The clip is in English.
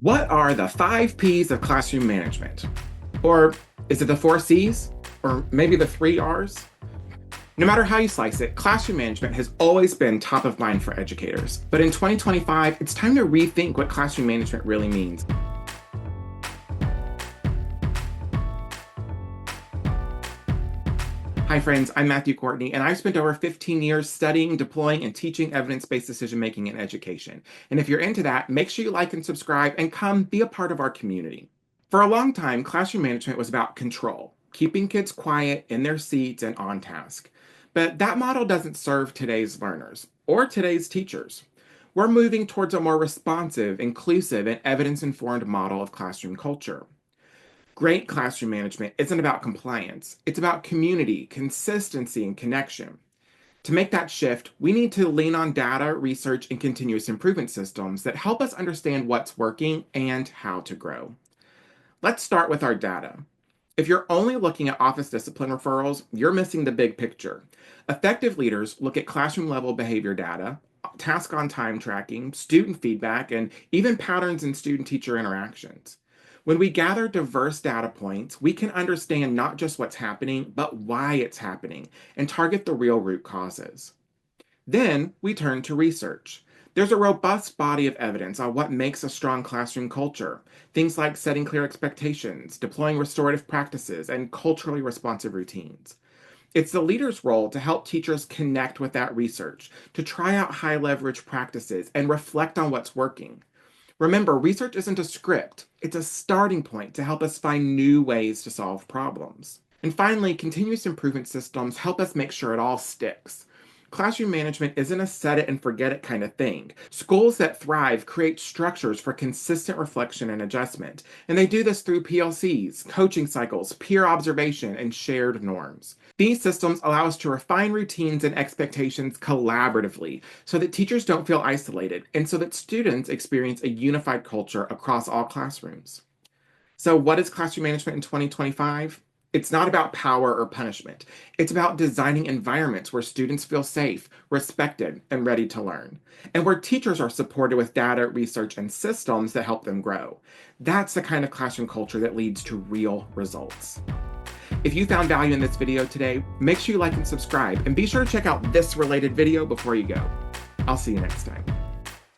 What are the 5 Ps of classroom management? Or is it the 4 Cs? Or maybe the 3 Rs? No matter how you slice it, classroom management has always been top of mind for educators. But in 2025, it's time to rethink what classroom management really means. Hi friends, I'm Courtney, and I've spent over 15 years studying, deploying, and teaching evidence-based decision-making in education. And if you're into that, make sure you like and subscribe and come be a part of our community. For a long time, classroom management was about control, keeping kids quiet in their seats and on task. But that model doesn't serve today's learners or today's teachers. We're moving towards a more responsive, inclusive, and evidence-informed model of classroom culture. Great classroom management isn't about compliance. It's about community, consistency, and connection. To make that shift, we need to lean on data, research, and continuous improvement systems that help us understand what's working and how to grow. Let's start with our data. If you're only looking at office discipline referrals, you're missing the big picture. Effective leaders look at classroom level behavior data, task on time tracking, student feedback, and even patterns in student teacher interactions. When we gather diverse data points, we can understand not just what's happening, but why it's happening and target the real root causes. Then we turn to research. There's a robust body of evidence on what makes a strong classroom culture. Things like setting clear expectations, deploying restorative practices, and culturally responsive routines. It's the leader's role to help teachers connect with that research, to try out high leverage practices, and reflect on what's working. Remember, research isn't a script, it's a starting point to help us find new ways to solve problems. And finally, continuous improvement systems help us make sure it all sticks. Classroom management isn't a set it and forget it kind of thing. Schools that thrive create structures for consistent reflection and adjustment, and they do this through PLCs, coaching cycles, peer observation, and shared norms. These systems allow us to refine routines and expectations collaboratively so that teachers don't feel isolated and so that students experience a unified culture across all classrooms. So, what is classroom management in 2025? It's not about power or punishment. It's about designing environments where students feel safe, respected, and ready to learn, and where teachers are supported with data, research, and systems that help them grow. That's the kind of classroom culture that leads to real results. If you found value in this video today, make sure you like and subscribe, and be sure to check out this related video before you go. I'll see you next time.